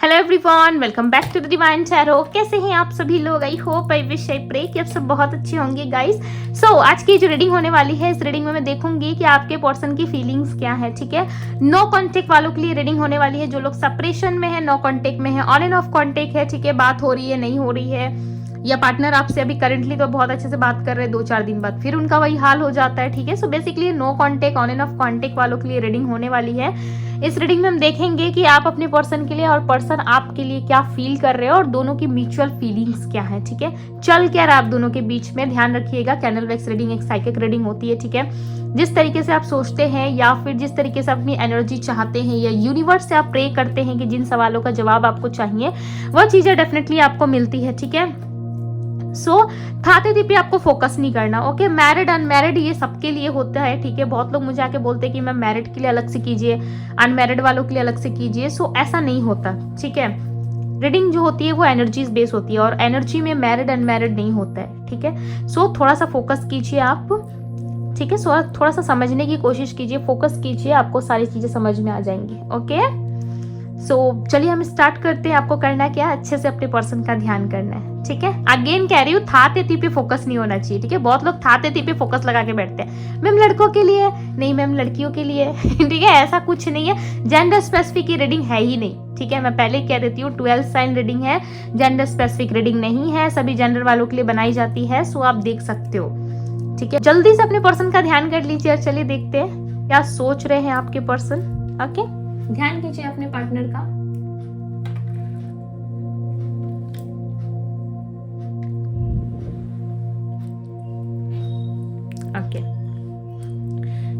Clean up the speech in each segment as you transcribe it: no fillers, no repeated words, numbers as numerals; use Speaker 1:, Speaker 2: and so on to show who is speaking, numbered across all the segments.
Speaker 1: Hello everyone, welcome back to the divine tarot. कैसे हैं आप सभी लोग? I hope, I wish, I pray कि आप सब बहुत अच्छे होंगे गाइस। सो आज की जो रीडिंग होने वाली है, इस रीडिंग में मैं देखूंगी कि आपके पर्सन की फीलिंग्स क्या है। ठीक है, नो कॉन्टेक्ट वालों के लिए रीडिंग होने वाली है। जो लोग सेपरेशन में है, नो कॉन्टेक्ट में है, ऑन एंड ऑफ कॉन्टेक्ट है, ठीक है, बात हो रही है, नहीं हो रही है, या पार्टनर आपसे अभी करंटली तो बहुत अच्छे से बात कर रहे हैं, 2-4 दिन बाद फिर उनका वही हाल हो जाता है। ठीक है, so basically no contact, on and off contact वालों के लिए रीडिंग होने वाली है। इस रीडिंग में हम देखेंगे कि आप अपने पर्सन के लिए और पर्सन आपके लिए क्या फील कर रहे हो और दोनों की म्यूचुअल फीलिंग्स क्या है। ठीक है, चल क्या रहा है आप दोनों के बीच में, ध्यान रखिएगा। कैंडल वेक्स रीडिंग एक साइकिक रीडिंग होती है। ठीक है, जिस तरीके से आप सोचते हैं या फिर जिस तरीके से अपनी एनर्जी चाहते हैं या यूनिवर्स से आप प्रे करते हैं कि जिन सवालों का जवाब आपको चाहिए, वह चीजें डेफिनेटली आपको मिलती है। ठीक है, सो थाते पे आपको फोकस नहीं करना। ओके, मैरिड अनमैरिड ये सबके लिए होता है। ठीक है, बहुत लोग मुझे आके बोलते हैं कि मैं मैरिड के लिए अलग से कीजिए, अनमैरिड वालों के लिए अलग से कीजिए। सो ऐसा नहीं होता। ठीक है, रीडिंग जो होती है वो एनर्जीज बेस होती है और एनर्जी में मैरिड अनमैरिड नहीं होता है। ठीक है, सो थोड़ा सा फोकस कीजिए आप। ठीक है, सो थोड़ा सा समझने की कोशिश कीजिए, फोकस कीजिए, आपको सारी चीजें समझ में आ जाएंगी। ओके, सो चलिए हम स्टार्ट करते हैं। आपको करना क्या है, अच्छे से अपने पर्सन का ध्यान करना है। ठीक है, अगेन कह रही हूँ, था तेती पे फोकस नहीं होना चाहिए। ठीक है, बहुत लोग था तेती पे फोकस लगा के बैठते हैं, मैम लड़कों के लिए नहीं, मैम लड़कियों के लिए। ठीक है, ऐसा कुछ नहीं है, जेंडर स्पेसिफिक की रीडिंग है ही नहीं। ठीक है, मैं पहले कह देती हूँ, 12 साइन रीडिंग है, जेंडर स्पेसिफिक रीडिंग नहीं है, सभी जेंडर वालों के लिए बनाई जाती है। सो आप देख सकते हो। ठीक है, जल्दी से अपने पर्सन का ध्यान कर लीजिए और चलिए देखते हैं क्या सोच रहे हैं आपके पर्सन। ओके, ध्यान कीजिए अपने पार्टनर का। Okay,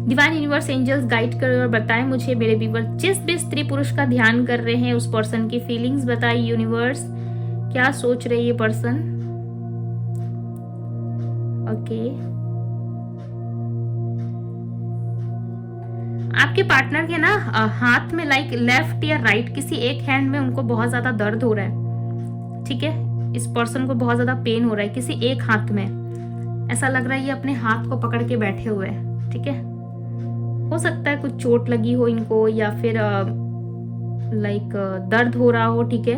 Speaker 1: divine universe angels guide करें और बताएं मुझे मेरे व्यूअर जिस भी स्त्री पुरुष का ध्यान कर रहे हैं उस पर्सन की फीलिंग्स बताइए। यूनिवर्स क्या सोच रहे ये पर्सन। ओके, आपके पार्टनर के ना हाथ में लाइक लेफ्ट या राइट किसी एक हैंड में उनको बहुत ज्यादा दर्द हो रहा है। ठीक है, इस पर्सन को बहुत ज्यादा पेन हो रहा है किसी एक हाथ में। ऐसा लग रहा है ये अपने हाथ को पकड़ के बैठे हुए हैं। ठीक है, हो सकता है कुछ चोट लगी हो इनको या फिर लाइक दर्द हो रहा हो। ठीक है,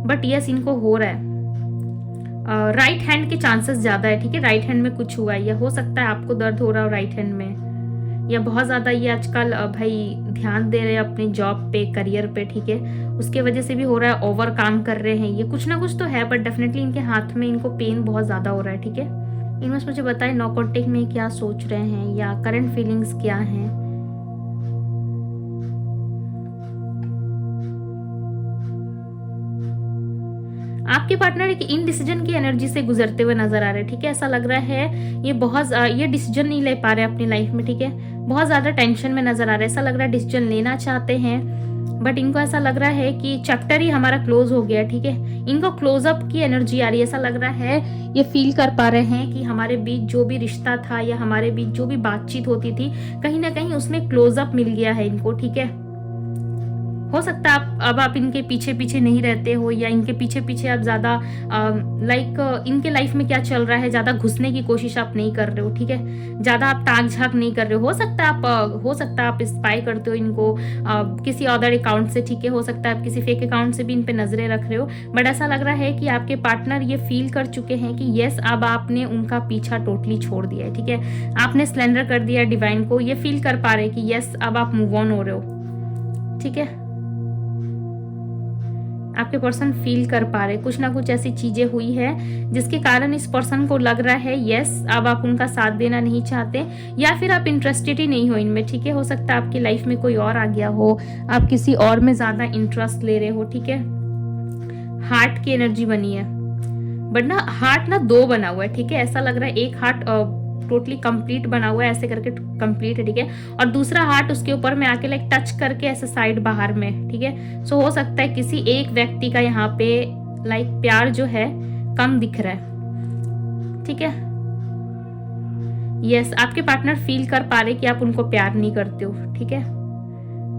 Speaker 1: बट यस इनको हो रहा है। राइट हैंड के चांसेस ज्यादा है। ठीक है, राइट हैंड में कुछ हुआ है या हो सकता है आपको दर्द हो रहा हो राइट हैंड में, या बहुत ज्यादा ये आजकल भाई ध्यान दे रहे हैं अपने जॉब पे, करियर पे। ठीक है, उसके वजह से भी हो रहा है, ओवर काम कर रहे हैं, ये कुछ ना कुछ तो है, बट डेफिनेटली इनके हाथ में इनको पेन बहुत ज्यादा हो रहा है। ठीक है, यूनिवर्स मुझे बताएं नो कॉन्टेक्ट में क्या सोच रहे हैं या करंट फीलिंग्स क्या हैं। आपके पार्टनर एक इनडिसीजन की एनर्जी से गुजरते हुए नजर आ रहे हैं। ठीक है, ऐसा लग रहा है ये डिसीजन नहीं ले पा रहे अपनी लाइफ में। ठीक है, बहुत ज्यादा टेंशन में नजर आ रहा है। ऐसा लग रहा है डिसीजन लेना चाहते हैं बट इनको ऐसा लग रहा है कि चैप्टर ही हमारा क्लोज हो गया। ठीक है, इनको क्लोजअप की एनर्जी आ रही है। ऐसा लग रहा है ये फील कर पा रहे हैं कि हमारे बीच जो भी रिश्ता था या हमारे बीच जो भी बातचीत होती थी, कहीं ना कहीं उसमें क्लोजअप मिल गया है इनको। ठीक है, हो सकता है अब आप इनके पीछे पीछे नहीं रहते हो या इनके पीछे पीछे आप ज्यादा लाइक इनके लाइफ में क्या चल रहा है ज्यादा घुसने की कोशिश आप नहीं कर रहे हो। ठीक है, ज्यादा आप ताक झाक नहीं कर रहे हो। हो सकता है आप स्पाई करते हो इनको किसी अदर अकाउंट से। ठीक है, हो सकता है आप किसी फेक अकाउंट से भी इन पे नजरें रख रहे हो, बट ऐसा लग रहा है कि आपके पार्टनर ये फील कर चुके हैं कि यस अब आपने उनका पीछा टोटली छोड़ दिया है। ठीक है, आपने सरेंडर कर दिया डिवाइन को, ये फील कर पा रहे हैं कि यस अब आप मूव ऑन हो रहे हो। ठीक है, आपके पर्सन फील कर पा रहे कुछ ना कुछ ऐसी चीजें हुई है जिसके कारण इस पर्सन को लग रहा है यस अब आप उनका साथ देना नहीं चाहते या फिर आप इंटरेस्टेड ही नहीं हो इनमें। ठीक है, हो सकता है आपकी लाइफ में कोई और आ गया हो, आप किसी और में ज्यादा इंटरेस्ट ले रहे हो। ठीक है, हार्ट की एनर्जी बनी है बट ना हार्ट ना 2 बना हुआ है। ठीक है, ऐसा लग रहा है एक हार्ट टोटली कंप्लीट बना हुआ है, ऐसे करके कंप्लीट है। ठीक है, और दूसरा हार्ट उसके ऊपर में आके लाइक टच करके ऐसे साइड बाहर में। ठीक है, सो हो सकता है किसी एक व्यक्ति का यहाँ पे लाइक प्यार जो है कम दिख रहा है। ठीक है, यस आपके पार्टनर फील कर पा रहे कि आप उनको प्यार नहीं करते हो। ठीक है,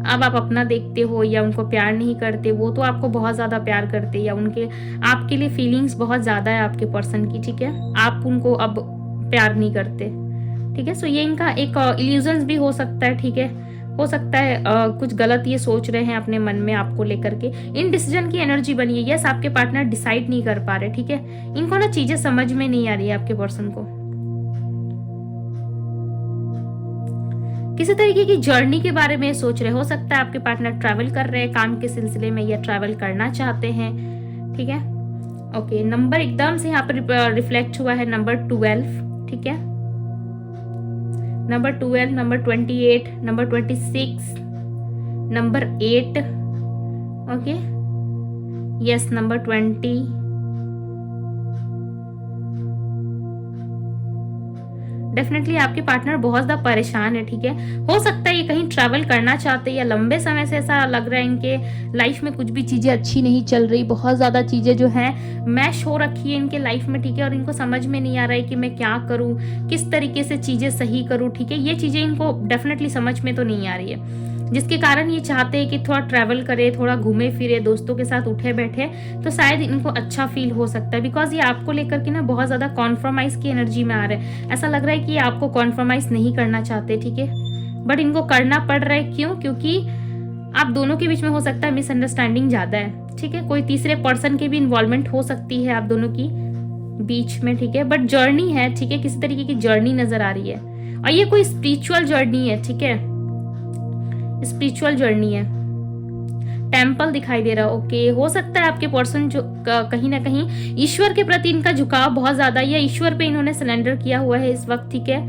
Speaker 1: अब आप अपना देखते हो या उनको प्यार नहीं करते, वो तो आपको बहुत ज्यादा प्यार करते या उनके आपके लिए फीलिंग्स बहुत ज्यादा है आपके पर्सन की। ठीक है, आप उनको अब प्यार नहीं करते। ठीक है, सो ये इनका एक इल्यूजन्स भी हो सकता है। ठीक है, हो सकता है कुछ गलत ये सोच रहे हैं अपने मन में आपको लेकर के। इनडिसीजन की एनर्जी बनी है। यस, आपके पार्टनर डिसाइड नहीं कर पा रहे, ठीक है। इनको ना चीजें समझ में नहीं आ रही है आपके पर्सन को। किसी तरीके की जर्नी के बारे में सोच रहे हो सकता है आपके पार्टनर ट्रैवल कर रहे हैं काम के सिलसिले में या ट्रैवल करना चाहते हैं, ठीक है। ओके, नंबर एकदम से यहाँ पर रिफ्लेक्ट हुआ है नंबर 12, ठीक है। Number 12, number 28, number 26, number 8, okay, yes, number 20, definitely आपके पार्टनर बहुत ज्यादा परेशान है, ठीक है। हो सकता है ये कहीं ट्रैवल करना चाहते हैं या लंबे समय से ऐसा लग रहा है इनके लाइफ में कुछ भी चीजें अच्छी नहीं चल रही, बहुत ज्यादा चीजें जो हैं मैश हो रखी है इनके लाइफ में, ठीक है। और इनको समझ में नहीं आ रहा है कि मैं क्या करूं, किस तरीके से चीजें सही करूं, ठीक है। ये चीजें इनको डेफिनेटली समझ में तो नहीं आ रही है, जिसके कारण ये चाहते हैं कि थोड़ा ट्रैवल करे, थोड़ा घूमे फिरे, दोस्तों के साथ उठे बैठे, तो शायद इनको अच्छा फील हो सकता है। बिकॉज ये आपको लेकर के ना बहुत ज्यादा कॉन्फ्रोमाइज की एनर्जी में आ रहे हैं। ऐसा लग रहा है कि ये आपको कॉन्फ्रोमाइज नहीं करना चाहते, ठीक है, बट इनको करना पड़ रहा है। क्यों? क्योंकि आप दोनों के बीच में हो सकता है मिसअंडरस्टैंडिंग ज्यादा है, ठीक है। कोई तीसरे पर्सन की भी इन्वॉल्वमेंट हो सकती है आप दोनों की बीच में, ठीक है। बट जर्नी है, ठीक है, किसी तरीके की जर्नी नजर आ रही है और ये कोई स्पिरिचुअल जर्नी है, ठीक है, स्पिरिचुअल जर्नी है। टेम्पल दिखाई दे रहा है, ओके। हो सकता है आपके पर्सन जो कहीं ना कहीं ईश्वर के प्रति इनका झुकाव बहुत ज्यादा, या ईश्वर पे इन्होंने सरेंडर किया हुआ है इस वक्त, ठीक है।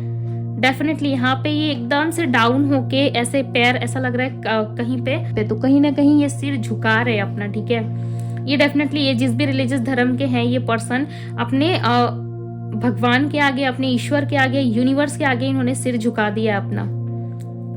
Speaker 1: डेफिनेटली यहाँ पे ये एकदम से डाउन होके ऐसे पैर, ऐसा लग रहा है कहीं पे तो कहीं ना कहीं ये सिर झुका रहे अपना, ठीक है। ये डेफिनेटली ये जिस भी रिलीजियस धर्म के हैं ये पर्सन अपने भगवान के आगे, अपने ईश्वर के आगे, यूनिवर्स के आगे इन्होंने सिर झुका दिया अपना,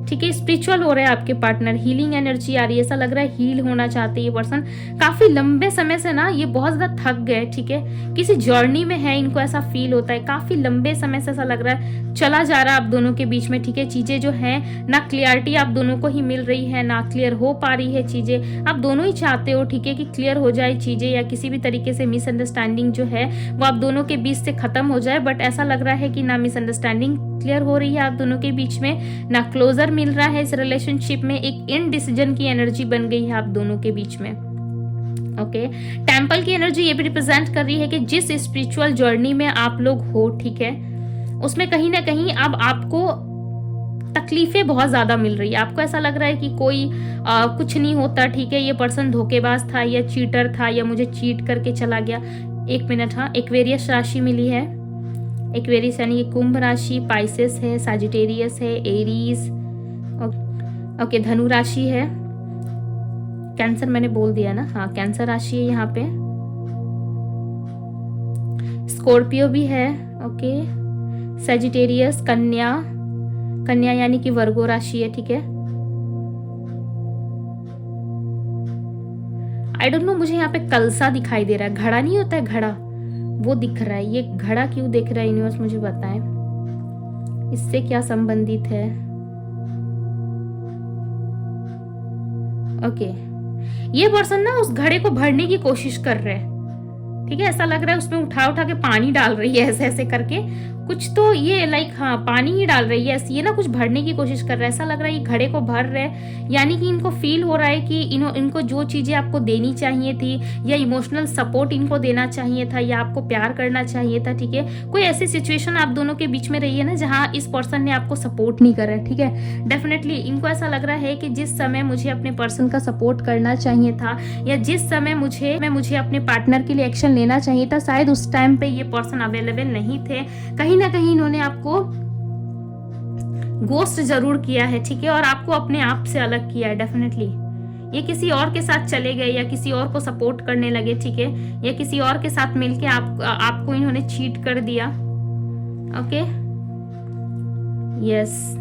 Speaker 1: ठीक है। स्पिरिचुअल हो रहा है आपके पार्टनर, हीलिंग एनर्जी आ रही है, ऐसा लग रहा है हील होना चाहते हैं ये पर्सन। काफी लंबे समय से ना ये बहुत ज्यादा थक गए, ठीक है, किसी जर्नी में है, इनको ऐसा फील होता है। काफी लंबे समय से ऐसा लग रहा है चला जा रहा है आप दोनों के बीच में, ठीक है। चीजें जो है ना क्लियरिटी आप दोनों को ही मिल रही है, ना क्लियर हो पा रही है चीजें। आप दोनों ही चाहते हो, ठीक है, कि क्लियर हो जाए चीजें या किसी भी तरीके से मिसअंडरस्टैंडिंग जो है वो आप दोनों के बीच से खत्म हो जाए। बट ऐसा लग रहा है कि ना मिसअंडरस्टैंडिंग क्लियर हो रही है आप दोनों के बीच में, ना क्लोजर मिल रहा है इस रिलेशनशिप में। एक इनडिसीजन की एनर्जी बन गई है आप दोनों के बीच में, ओके। टेम्पल की एनर्जी ये भी रिप्रेजेंट कर रही है कि जिस स्पिरिचुअल जर्नी में आप लोग हो, ठीक है, उसमें कहीं ना कहीं अब आपको तकलीफें बहुत ज्यादा मिल रही है। आपको ऐसा लग रहा है कि कोई कुछ नहीं होता, ठीक है, ये पर्सन धोखेबाज था या चीटर था या मुझे चीट करके चला गया। एक मिनट, हाँ, एक्वेरियस राशि मिली है। एक्वेरियस यानी कि कुंभ राशि, पाइसेस है, सजिटेरियस है, एरीज, ओके, धनु राशि है, कैंसर मैंने बोल दिया ना, हाँ, कैंसर राशि है यहाँ पे, स्कॉर्पियो भी है, ओके, सजिटेरियस, कन्या, कन्या यानी कि वर्गो राशि है, ठीक है। आई डोंट नो, मुझे यहाँ पे कलसा दिखाई दे रहा है, घड़ा नहीं होता है घड़ा, वो दिख रहा है। ये घड़ा क्यों दिख रहा है यूनिवर्स, मुझे बताएं, इससे क्या संबंधित है। ओके, ये पर्सन ना उस घड़े को भरने की कोशिश कर रहे हैं, ठीक है। ऐसा लग रहा है उसमें उठा उठा के पानी डाल रही है, ऐसे ऐसे करके कुछ, तो ये लाइक हाँ पानी ही डाल रही है, ये ना कुछ भरने की कोशिश कर रहा है। ऐसा लग रहा है ये घड़े को भर रहे हैं, यानी कि इनको फील हो रहा है कि इनको जो चीजें आपको देनी चाहिए थी या इमोशनल सपोर्ट इनको देना चाहिए था या आपको प्यार करना चाहिए था, ठीक है। कोई ऐसी सिचुएशन आप दोनों के बीच में रही है ना जहाँ इस पर्सन ने आपको सपोर्ट नहीं करा है, ठीक है। डेफिनेटली इनको ऐसा लग रहा है कि जिस समय मुझे अपने पर्सन का सपोर्ट करना चाहिए था या जिस समय मुझे अपने पार्टनर के लिए एक्शन लेना चाहिए था, शायद उस टाइम पे ये पर्सन अवेलेबल नहीं थे। कहीं ना कहीं इन्होंने आपको गोस्ट जरूर किया है, ठीक है, और आपको अपने आप से अलग किया है। डेफिनेटली ये किसी और के साथ चले गए या किसी और को सपोर्ट करने लगे, ठीक है, या किसी और के साथ मिलके आपको इन्होंने चीट कर दिया, ओके, यस।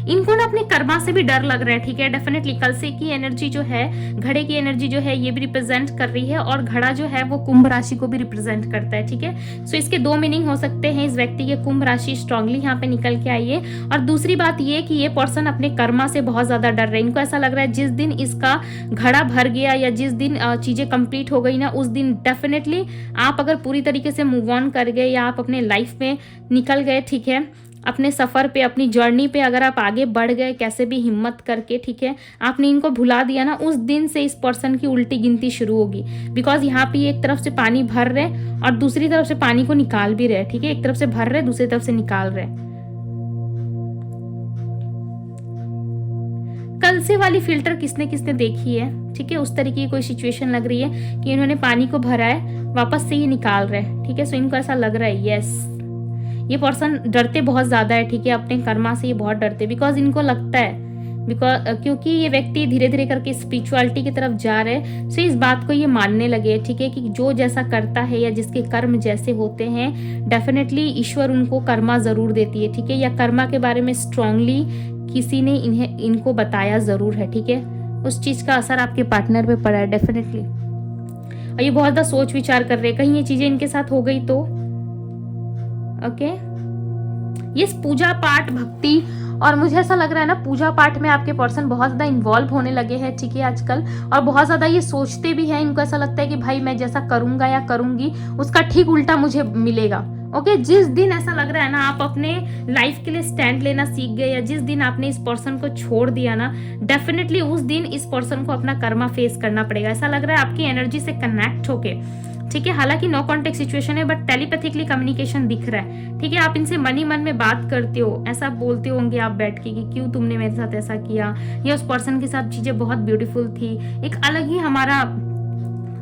Speaker 1: इनको ना अपने कर्मा से भी डर लग रहा है, ठीक है। डेफिनेटली कलसे की एनर्जी जो है, घड़े की एनर्जी जो है, ये भी रिप्रेजेंट कर रही है, और घड़ा जो है वो कुंभ राशि को भी रिप्रेजेंट करता है, ठीक है। सो इसके दो मीनिंग हो सकते हैं। इस व्यक्ति के कुंभ राशि स्ट्रांगली यहाँ पे निकल के आई है, और दूसरी बात ये कि ये पर्सन अपने कर्मा से बहुत ज्यादा डर रहे हैं। इनको ऐसा लग रहा है जिस दिन इसका घड़ा भर गया या जिस दिन चीजें कंप्लीट हो गई ना, उस दिन डेफिनेटली आप अगर पूरी तरीके से मूव ऑन कर गए या आप अपने लाइफ में निकल गए, ठीक है, अपने सफ़र पे, अपनी जर्नी पे अगर आप आगे बढ़ गए कैसे भी हिम्मत करके, ठीक है, आपने इनको भुला दिया ना, उस दिन से इस पर्सन की उल्टी गिनती शुरू होगी। बिकॉज यहाँ पे एक तरफ से पानी भर रहे और दूसरी तरफ से पानी को निकाल भी रहे, ठीक है, एक तरफ से भर रहे दूसरी तरफ से निकाल रहे। कल से वाली फिल्टर किसने किसने देखी है, ठीक है, उस तरीके की कोई सिचुएशन लग रही है कि इन्होंने पानी को भरा है, वापस से ये निकाल रहे हैं, ठीक है। सो इनको ऐसा लग रहा है, यस, ये पर्सन डरते बहुत ज़्यादा है, ठीक है, अपने कर्मा से ये बहुत डरते, बिकॉज इनको लगता है, क्योंकि ये व्यक्ति धीरे धीरे करके स्पिरिचुअलिटी की तरफ जा रहे हैं। सो इस बात को ये मानने लगे, ठीक है, कि जो जैसा करता है या जिसके कर्म जैसे होते हैं, डेफिनेटली ईश्वर उनको कर्मा ज़रूर देती है, ठीक है, या कर्मा के बारे में स्ट्रांगली किसी ने इनको बताया ज़रूर है, ठीक है। उस चीज़ का असर आपके पार्टनर पे पड़ा है डेफिनेटली, और ये बहुत ज़्यादा सोच विचार कर रहे हैं, कहीं ये चीज़ें इनके साथ हो गई तो। ओके, ये पूजा पाठ भक्ति, और मुझे ऐसा लग रहा है ना, पूजा पाठ में आपके पर्सन बहुत ज़्यादा इन्वॉल्व होने लगे हैं, ठीक है, आजकल, और बहुत ज़्यादा ये सोचते भी हैं। इनको ऐसा लगता है कि भाई मैं जैसा करूँगा या करूँगी उसका ठीक उल्टा मुझे मिलेगा। ओके, जिस दिन ऐसा लग रहा है ना आप अपने लाइफ के लिए स्टैंड लेना सीख गए, या जिस दिन आपने इस पर्सन को छोड़ दिया ना, डेफिनेटली उस दिन इस पर्सन को अपना कर्मा फेस करना पड़ेगा। ऐसा लग रहा है आपकी एनर्जी से कनेक्ट होके, ठीक है, हालांकि नो कॉन्टेक्ट सिचुएशन है, बट टेलीपैथिकली कम्युनिकेशन दिख रहा है, ठीक है। आप इनसे मन ही मन में बात करते हो, ऐसा बोलते होंगे आप बैठ के कि क्यों तुमने मेरे साथ ऐसा किया, या उस पर्सन के साथ चीजें बहुत ब्यूटीफुल थी, एक अलग ही हमारा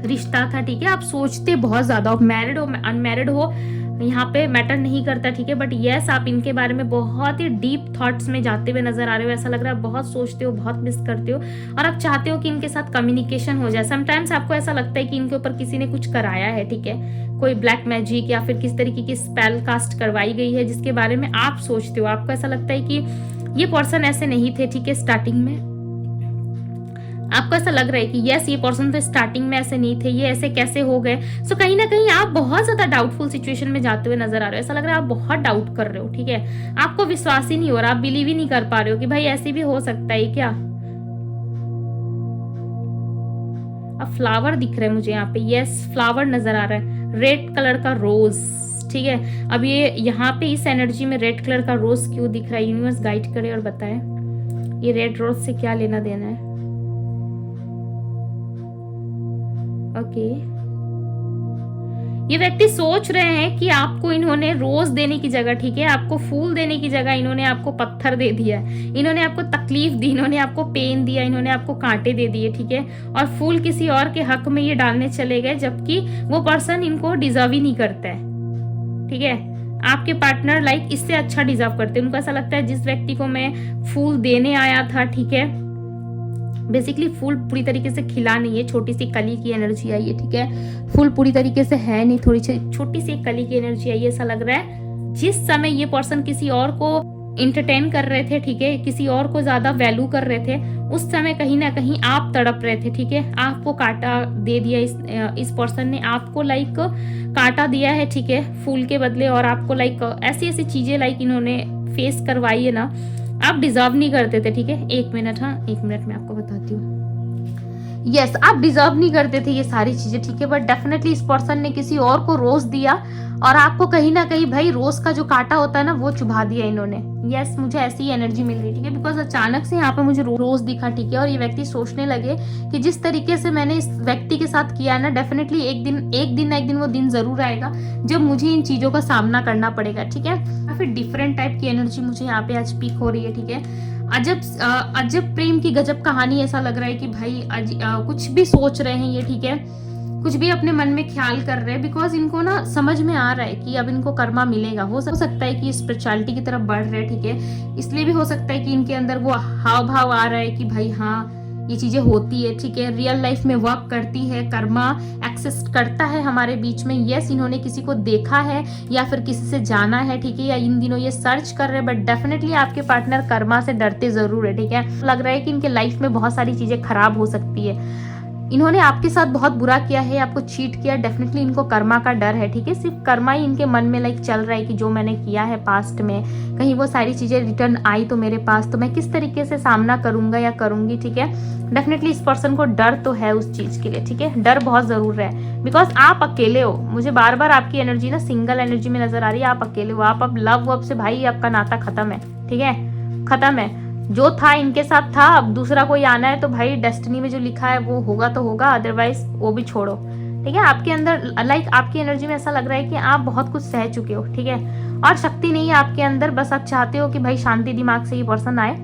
Speaker 1: रिश्ता था, ठीक है। आप सोचते बहुत ज्यादा, मैरिड हो अनमैरिड हो यहाँ पे मैटर नहीं करता, ठीक है, बट यस आप इनके बारे में बहुत ही डीप थॉट्स में जाते हुए नजर आ रहे हो। ऐसा लग रहा है बहुत सोचते हो, बहुत मिस करते हो, और आप चाहते हो कि इनके साथ कम्युनिकेशन हो जाए। समटाइम्स आपको ऐसा लगता है कि इनके ऊपर किसी ने कुछ कराया है, ठीक है, कोई ब्लैक मैजिक या फिर किस तरीके की स्पेल कास्ट करवाई गई है, जिसके बारे में आप सोचते हो। आपको ऐसा लगता है कि ये पर्सन ऐसे नहीं थे, ठीक है, स्टार्टिंग में आपको ऐसा लग रहा है कि यस ये पर्सन तो स्टार्टिंग में ऐसे नहीं थे, ये ऐसे कैसे हो गए। सो कहीं ना कहीं आप बहुत ज्यादा डाउटफुल सिचुएशन में जाते हुए नजर आ रहे हो। ऐसा लग रहा है आप बहुत डाउट कर रहे हो, ठीक है, आपको विश्वास ही नहीं हो रहा, आप बिलीव ही नहीं कर पा रहे हो कि भाई ऐसे भी हो सकता है क्या। अब फ्लावर दिख रहे हैं मुझे यहाँ पे, यस फ्लावर नजर आ रहा है, रेड कलर का रोज, ठीक है। अब ये यहाँ पे इस एनर्जी में रेड कलर का रोज क्यों दिख रहा है, यूनिवर्स गाइड करे और बताए ये रेड रोज से क्या लेना देना है। ओके, ये व्यक्ति सोच रहे हैं कि आपको इन्होंने रोज देने की जगह, ठीक है, आपको फूल देने की जगह इन्होंने आपको पत्थर दे दिया, इन्होंने आपको तकलीफ दी, इन्होंने आपको पेन दिया, इन्होंने आपको कांटे दे दिए, ठीक है, और फूल किसी और के हक में ये डालने चले गए, जबकि वो पर्सन इनको डिजर्व ही नहीं करता है, ठीक है। आपके पार्टनर लाइक इससे अच्छा डिजर्व करते हैं। उनको ऐसा लगता है जिस व्यक्ति को मैं फूल देने आया था, ठीक है, बेसिकली फूल पूरी तरीके से खिला नहीं है, छोटी सी कली की एनर्जी आई है, ठीक है, फूल पूरी तरीके से है नहीं, थोड़ी सी छोटी सी कली की एनर्जी आई है। ऐसा लग रहा है जिस समय ये पर्सन किसी और को इंटरटेन कर रहे थे, ठीक है, किसी और को ज्यादा वैल्यू कर रहे थे, उस समय कहीं ना कहीं आप तड़प रहे थे, ठीक है, आपको कांटा दे दिया इस पर्सन ने, आपको लाइक कांटा दिया है, ठीक है, फूल के बदले, और आपको लाइक ऐसी ऐसी चीजें लाइक इन्होंने फेस करवाई है ना, आप डिजर्व नहीं करते थे, ठीक है। एक मिनट, हाँ एक मिनट मैं आपको बताती हूँ। यस आप डिजर्व नहीं करते थे ये सारी चीजें, ठीक है, बट डेफिनेटली इस पर्सन ने किसी और को रोज दिया, और आपको कहीं ना कहीं भाई रोज का जो कांटा होता है ना वो चुभा दिया इन्होंने। यस मुझे ऐसी एनर्जी मिल रही है, ठीक है, बिकॉज अचानक से यहाँ पे मुझे रोज दिखा, ठीक है, और ये व्यक्ति सोचने लगे कि जिस तरीके से मैंने इस व्यक्ति के साथ किया ना, डेफिनेटली एक दिन ना एक दिन वो दिन जरूर आएगा जब मुझे इन चीजों का सामना करना पड़ेगा, ठीक है। काफी डिफरेंट टाइप की एनर्जी मुझे यहाँ पे आज स्पीक हो रही है, ठीक है। अजब प्रेम की गजब कहानी, ऐसा लग रहा है कि भाई कुछ भी सोच रहे हैं ये, ठीक है, कुछ भी अपने मन में ख्याल कर रहे हैं, बिकॉज इनको ना समझ में आ रहा है कि अब इनको कर्मा मिलेगा। हो सकता है कि स्पिरिचुअलिटी की तरफ बढ़ रहे हैं, ठीक है, इसलिए भी हो सकता है कि इनके अंदर वो हाव भाव आ रहा है कि भाई हाँ ये चीजें होती है, ठीक है, रियल लाइफ में वर्क करती है, कर्मा एक्सिस्ट करता है हमारे बीच में। यस इन्होंने किसी को देखा है या फिर किसी से जाना है, ठीक है, या इन दिनों ये सर्च कर रहे हैं, बट डेफिनेटली आपके पार्टनर कर्मा से डरते जरूर है, ठीक है। लग रहा है कि इनके लाइफ में बहुत सारी चीजें खराब हो सकती है, इन्होंने आपके साथ बहुत बुरा किया है, आपको चीट किया, डेफिनेटली इनको कर्मा का डर है, ठीक है। सिर्फ कर्मा ही इनके मन में लाइक चल रहा है कि जो मैंने किया है पास्ट में, कहीं वो सारी चीजें रिटर्न आई तो मेरे पास, तो मैं किस तरीके से सामना करूंगा या करूंगी, ठीक है। डेफिनेटली इस पर्सन को डर तो है उस चीज के लिए, ठीक है। डर बहुत जरूर है, बिकॉज आप अकेले हो। मुझे बार बार आपकी एनर्जी ना सिंगल एनर्जी में नजर आ रही है, आप अकेले हो। आप अब लव वब से भाई आपका नाता खत्म है, ठीक है, खत्म है। जो था इनके साथ था, अब दूसरा कोई आना है तो भाई डेस्टिनी में जो लिखा है वो होगा तो होगा, अदरवाइज वो भी छोड़ो, ठीक है। आपके अंदर लाइक आपकी एनर्जी में ऐसा लग रहा है कि आप बहुत कुछ सह चुके हो, ठीक है, और शक्ति नहीं है आपके अंदर। बस आप चाहते हो कि भाई शांति दिमाग से ये पर्सन आए,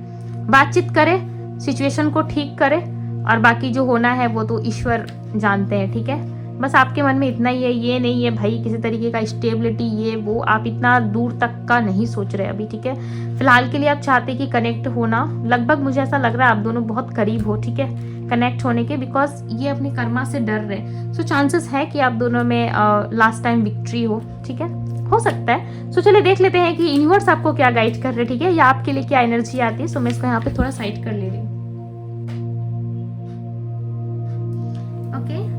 Speaker 1: बातचीत करे, सिचुएशन को ठीक करे, और बाकी जो होना है वो तो ईश्वर जानते हैं, ठीक है। बस आपके मन में इतना ही है, ये नहीं है भाई किसी तरीके का स्टेबिलिटी ये वो, आप इतना दूर तक का नहीं सोच रहे अभी, ठीक है। फिलहाल के लिए आप चाहते कि कनेक्ट होना, लगभग मुझे ऐसा लग रहा है आप दोनों बहुत करीब हो, ठीक है, कनेक्ट होने के, बिकॉज ये अपने कर्मा से डर रहे। सो चांसेस है कि आप दोनों में लास्ट टाइम विक्ट्री हो, ठीक है, हो सकता है। सो चलिए देख लेते हैं कि यूनिवर्स आपको क्या गाइड कर रहे हैं, ठीक है, या आपके लिए क्या एनर्जी आती है। सो मैं इसको यहाँ पे थोड़ा साइड कर ले रही हूँ, ओके।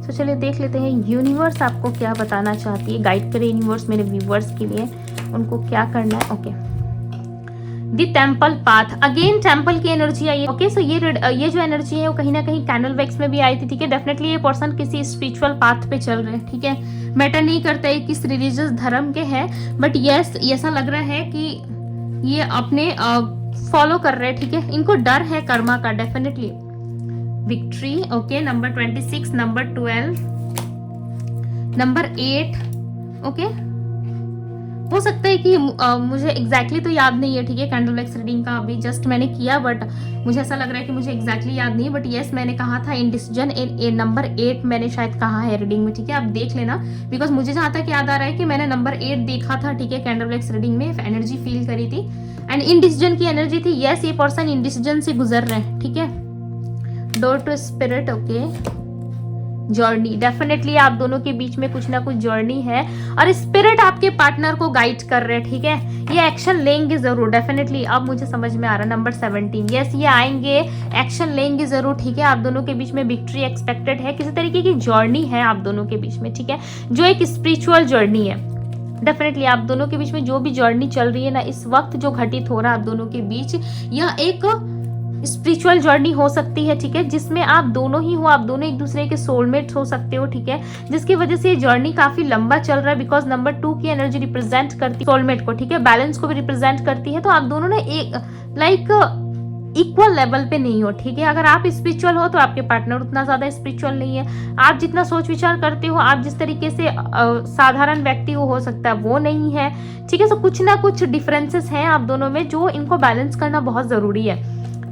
Speaker 1: तो चलिए देख लेते हैं यूनिवर्स आपको क्या बताना चाहती है, गाइड करे यूनिवर्स मेरे व्यूवर्स के लिए, उनको क्या करना है। Okay, the temple path, again temple की एनर्जी आई है, ओके। सो ये जो एनर्जी है वो कहीं ना कहीं कैंडल वैक्स में भी आई थी, ठीक है। डेफिनेटली ये पर्सन किसी स्पिरिचुअल पाथ पे चल रहे हैं, ठीक है। मैटर नहीं करता है किस रिलीजियस धर्म के हैं, बट यस ऐसा लग रहा है कि ये अपने फॉलो कर रहे हैं, ठीक है। इनको डर है कर्मा का, definitely victory, okay. Number 26, number 12, number 8, okay. हो सकता है कि मुझे एग्जैक्टली तो याद नहीं है, ठीक है, कैंडल वैक्स रीडिंग का अभी जस्ट मैंने किया, बट मुझे ऐसा लग रहा है कि मुझे एग्जैक्टली याद नहीं है, बट यस मैंने कहा था इंडिसीजन, नंबर 8 मैंने शायद कहा है रीडिंग में, ठीक है। आप देख लेना, बिकॉज मुझे जहां तक याद आ रहा है कि मैंने नंबर 8 देखा था, ठीक है, कैंडल वैक्स रीडिंग में एनर्जी फील करी थी, एंड इंडिसीजन की एनर्जी थी। यस ये पर्सन इंडिसीजन से गुजर रहे हैं, ठीक है। Door to spirit, okay. Journey, definitely आप दोनों के बीच में कुछ ना कुछ जर्नी है, और स्पिरिट आपके पार्टनर को गाइड कर रहे हैं, ठीक है। ये एक्शन लेंगे जरूर, डेफिनेटली, अब मुझे समझ में आ रहा है। नंबर 17, यस ये आएंगे, एक्शन लेंगे जरूर, ठीक है। आप दोनों के बीच में विक्ट्री एक्सपेक्टेड है, किसी तरीके की जर्नी है आप दोनों के बीच में, ठीक है, जो एक स्पिरिचुअल जर्नी है। डेफिनेटली आप दोनों के बीच में जो भी जर्नी चल रही है ना इस वक्त, जो घटित हो रहा है आप दोनों के बीच, यह एक स्पिरिचुअल जर्नी हो सकती है, ठीक है, जिसमें आप दोनों ही हो, आप दोनों एक दूसरे के सोलमेट हो सकते हो, ठीक है, जिसकी वजह से ये जर्नी काफी लंबा चल रहा है, बिकॉज नंबर 2 की एनर्जी रिप्रेजेंट करती है सोलमेट को, ठीक है, बैलेंस को भी रिप्रेजेंट करती है। तो आप दोनों ने एक लाइक इक्वल लेवल पे नहीं हो, ठीक है। अगर आप स्पिरिचुअल हो तो आपके पार्टनर उतना ज्यादा स्पिरिचुअल नहीं है, आप जितना सोच विचार करते हो, आप जिस तरीके से साधारण व्यक्ति हो सकता है वो नहीं है, ठीक है। तो कुछ ना कुछ डिफरेंसेस हैं आप दोनों में, जो इनको बैलेंस करना बहुत जरूरी है,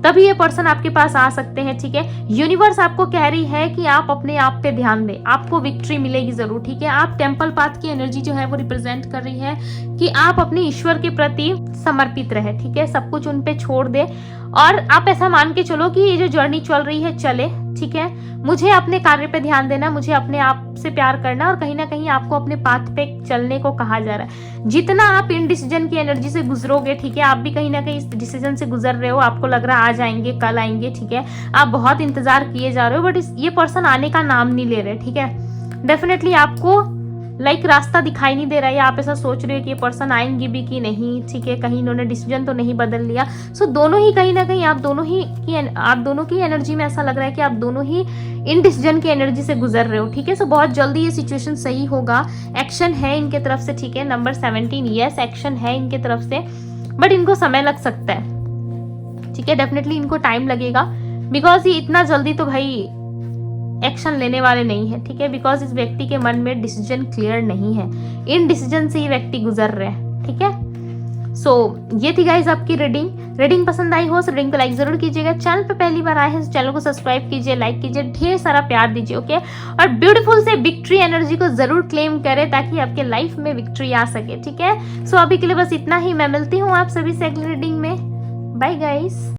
Speaker 1: तभी ये पर्सन आपके पास आ सकते हैं, ठीक है। यूनिवर्स आपको कह रही है कि आप अपने आप पे ध्यान दें, आपको विक्ट्री मिलेगी जरूर, ठीक है। आप टेम्पल पाथ की एनर्जी जो है वो रिप्रेजेंट कर रही है कि आप अपने ईश्वर के प्रति समर्पित रहे, ठीक है, सब कुछ उन पे छोड़ दे, और आप ऐसा मान के चलो कि ये जो जर्नी चल रही है चले, ठीक है। मुझे अपने कार्य पे ध्यान देना, मुझे अपने आप से प्यार करना, और कहीं ना कहीं आपको अपने पाथ पे चलने को कहा जा रहा है। जितना आप इन डिसीजन की एनर्जी से गुजरोगे, ठीक है, आप भी कहीं ना कहीं इस डिसीजन से गुजर रहे हो, आपको लग रहा है आज आएंगे कल आएंगे, ठीक है, आप बहुत इंतजार किए जा रहे हो, बट ये पर्सन आने का नाम नहीं ले रहे, ठीक है। डेफिनेटली आपको लाइक रास्ता दिखाई नहीं दे रहा है, आप ऐसा सोच रहे हो कि ये पर्सन आएंगे भी कि नहीं, ठीक है, कहीं इन्होंने डिसीजन तो नहीं बदल लिया। सो दोनों ही कहीं ना कहीं आप दोनों की एनर्जी में ऐसा लग रहा है कि आप दोनों ही इन डिसीजन की एनर्जी से गुजर रहे हो, ठीक है। सो बहुत जल्दी ये सिचुएशन सही होगा, एक्शन है इनके तरफ से, ठीक है। नंबर 17, यस एक्शन है इनके तरफ से, बट इनको समय लग सकता है, ठीक है, डेफिनेटली इनको टाइम लगेगा, बिकॉज ये इतना जल्दी तो भाई एक्शन लेने वाले नहीं है, ठीक है, बिकॉज इस व्यक्ति के मन में डिसीजन क्लियर नहीं है, इन डिसीजन से ये व्यक्ति गुजर रहे हैं, ठीक है। सो ये थी गाइज आपकी रीडिंग पसंद आई हो तो रीडिंग को लाइक जरूर कीजिएगा, चैनल पे पहली बार आए हैं तो चैनल को सब्सक्राइब कीजिए, लाइक कीजिए, ढेर सारा प्यार दीजिए, ओके। और ब्यूटीफुल से विक्ट्री एनर्जी को जरूर क्लेम करें ताकि आपके लाइफ में विक्ट्री आ सके, ठीक है। सो अभी के लिए बस इतना ही, मैं मिलती हूँ आप सभी से अगली रीडिंग में, बाय गाइस।